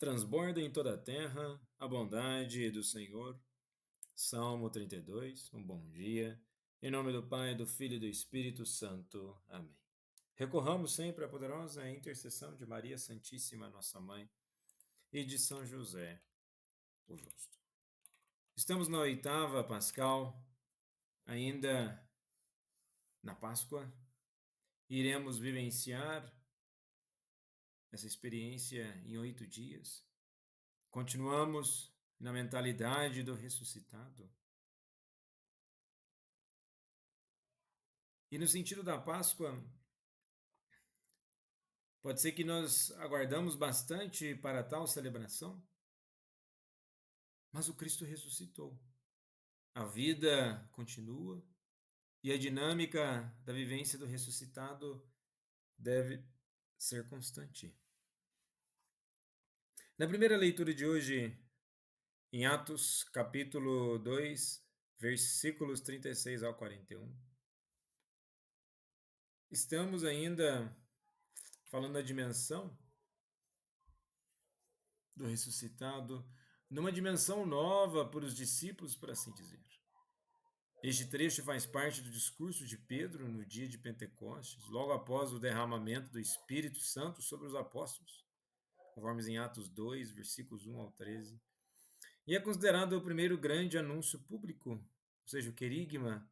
Transborda em toda a terra a bondade do Senhor. Salmo 32. Um bom dia. Em nome do Pai, do Filho e do Espírito Santo. Amém. Recorramos sempre à poderosa intercessão de Maria Santíssima, nossa Mãe, e de São José, o Justo. Estamos na oitava Pascal, ainda na Páscoa. Iremos vivenciar essa experiência em 8 dias. Continuamos na mentalidade do ressuscitado. E no sentido da Páscoa, pode ser que nós aguardamos bastante para tal celebração, mas o Cristo ressuscitou. A vida continua e a dinâmica da vivência do ressuscitado deve ser constante. Na primeira leitura de hoje, em Atos, capítulo 2, versículos 36 ao 41, estamos ainda falando da dimensão do ressuscitado, numa dimensão nova para os discípulos, por assim dizer. Este trecho faz parte do discurso de Pedro no dia de Pentecostes, logo após o derramamento do Espírito Santo sobre os apóstolos, conforme em Atos 2, versículos 1 ao 13. E é considerado o primeiro grande anúncio público, ou seja, o querigma,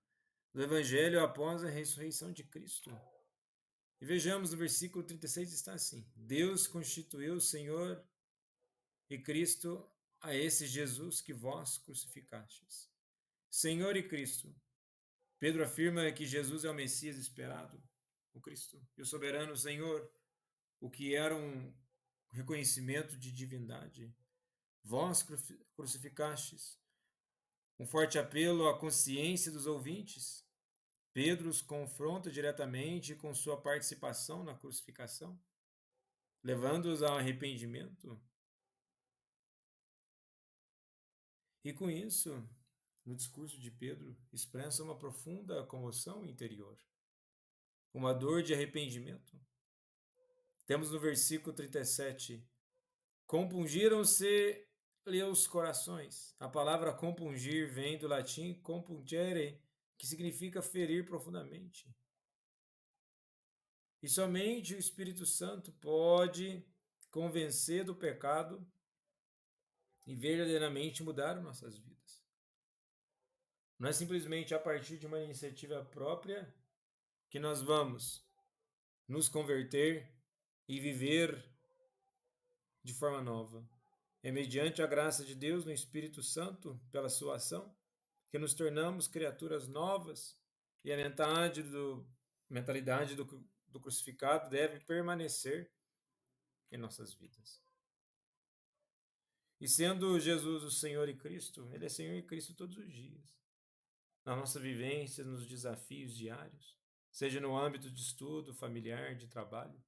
do Evangelho após a ressurreição de Cristo. E vejamos no versículo 36 está assim: Deus constituiu o Senhor e Cristo a esse Jesus que vós crucificastes. Senhor e Cristo. Pedro afirma que Jesus é o Messias esperado, o Cristo, e o soberano Senhor, o que era um reconhecimento de divindade. Vós crucificastes. Um forte apelo à consciência dos ouvintes. Pedro os confronta diretamente com sua participação na crucificação, levando-os ao arrependimento. E com isso, no discurso de Pedro, expressa uma profunda comoção interior, uma dor de arrependimento. Temos no versículo 37, compungiram-se-lhe os corações. A palavra compungir vem do latim compungere, que significa ferir profundamente. E somente o Espírito Santo pode convencer do pecado e verdadeiramente mudar nossas vidas. Não é simplesmente a partir de uma iniciativa própria que nós vamos nos converter e viver de forma nova. É mediante a graça de Deus no Espírito Santo, pela sua ação, que nos tornamos criaturas novas e a mentalidade do crucificado deve permanecer em nossas vidas. E sendo Jesus o Senhor e Cristo, Ele é Senhor e Cristo todos os dias. Na nossa vivência, nos desafios diários, seja no âmbito de estudo, familiar, de trabalho.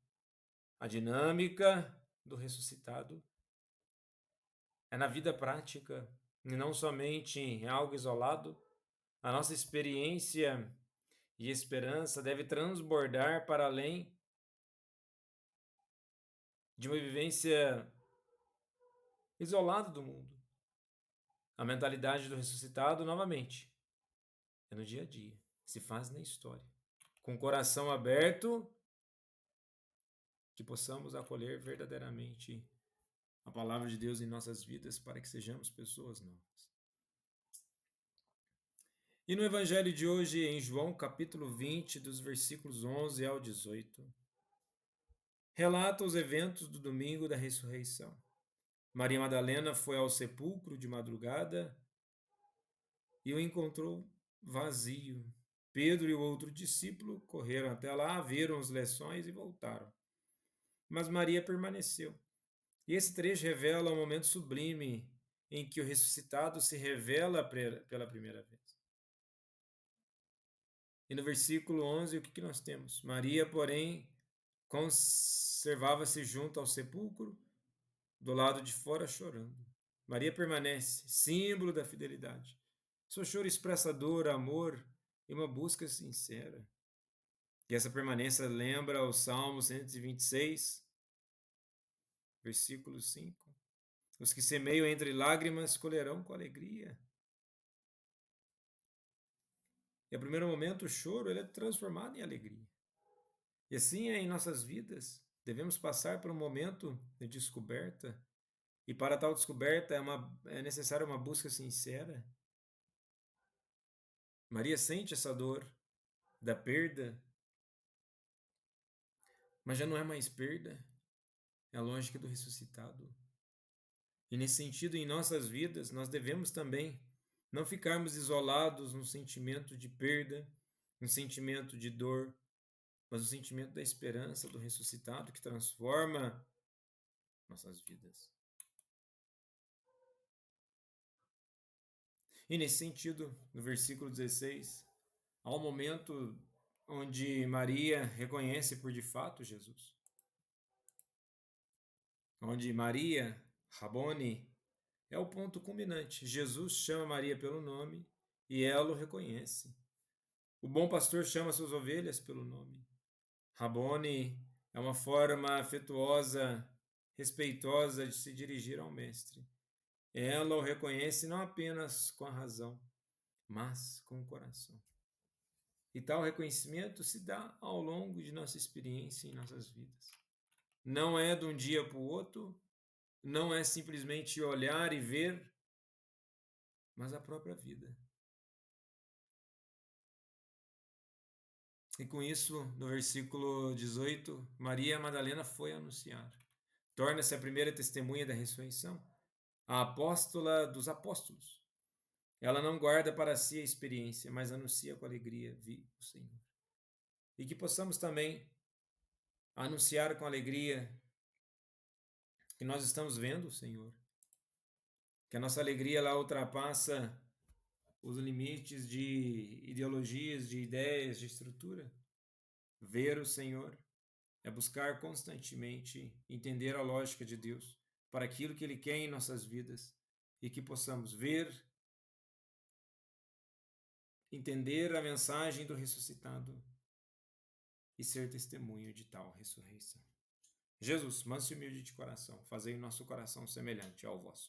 A dinâmica do ressuscitado é na vida prática, e não somente em algo isolado. A nossa experiência e esperança deve transbordar para além de uma vivência isolada do mundo. A mentalidade do ressuscitado, novamente, é no dia a dia, se faz na história. Com o coração aberto, que possamos acolher verdadeiramente a palavra de Deus em nossas vidas para que sejamos pessoas novas. E no Evangelho de hoje, em João capítulo 20, dos versículos 11 ao 18, relata os eventos do domingo da ressurreição. Maria Madalena foi ao sepulcro de madrugada e o encontrou vazio. Pedro e o outro discípulo correram até lá, viram os lençóis e voltaram. Mas Maria permaneceu. E esse trecho revela um momento sublime em que o ressuscitado se revela pela primeira vez. E no versículo 11, o que nós temos? Maria, porém, conservava-se junto ao sepulcro, do lado de fora, chorando. Maria permanece, símbolo da fidelidade. Seu choro expressa dor, amor e uma busca sincera. E essa permanência lembra o Salmo 126, versículo 5. Os que semeiam entre lágrimas colherão com alegria. E, a primeiro momento, o choro ele é transformado em alegria. E assim é em nossas vidas. Devemos passar por um momento de descoberta. E para tal descoberta é necessária uma busca sincera. Maria sente essa dor da perda, mas já não é mais perda, é a lógica do ressuscitado. E nesse sentido, em nossas vidas, nós devemos também não ficarmos isolados num sentimento de perda, num sentimento de dor, mas no sentimento da esperança do ressuscitado que transforma nossas vidas. E nesse sentido, no versículo 16, há um momento onde Maria reconhece por de fato Jesus. Onde Maria, Rabboni, é o ponto culminante. Jesus chama Maria pelo nome e ela o reconhece. O bom pastor chama suas ovelhas pelo nome. Rabboni é uma forma afetuosa, respeitosa de se dirigir ao mestre. Ela o reconhece não apenas com a razão, mas com o coração. E tal reconhecimento se dá ao longo de nossa experiência em nossas vidas. Não é de um dia para o outro, não é simplesmente olhar e ver, mas a própria vida. E com isso, no versículo 18, Maria Madalena foi anunciar. Torna-se a primeira testemunha da ressurreição, a apóstola dos apóstolos. Ela não guarda para si a experiência, mas anuncia com alegria, vi o Senhor. E que possamos também anunciar com alegria que nós estamos vendo o Senhor. Que a nossa alegria lá ultrapassa os limites de ideologias, de ideias, de estrutura. Ver o Senhor é buscar constantemente entender a lógica de Deus para aquilo que Ele quer em nossas vidas e que possamos ver, entender a mensagem do ressuscitado e ser testemunho de tal ressurreição. Jesus, manso e humilde de coração, fazei o nosso coração semelhante ao vosso.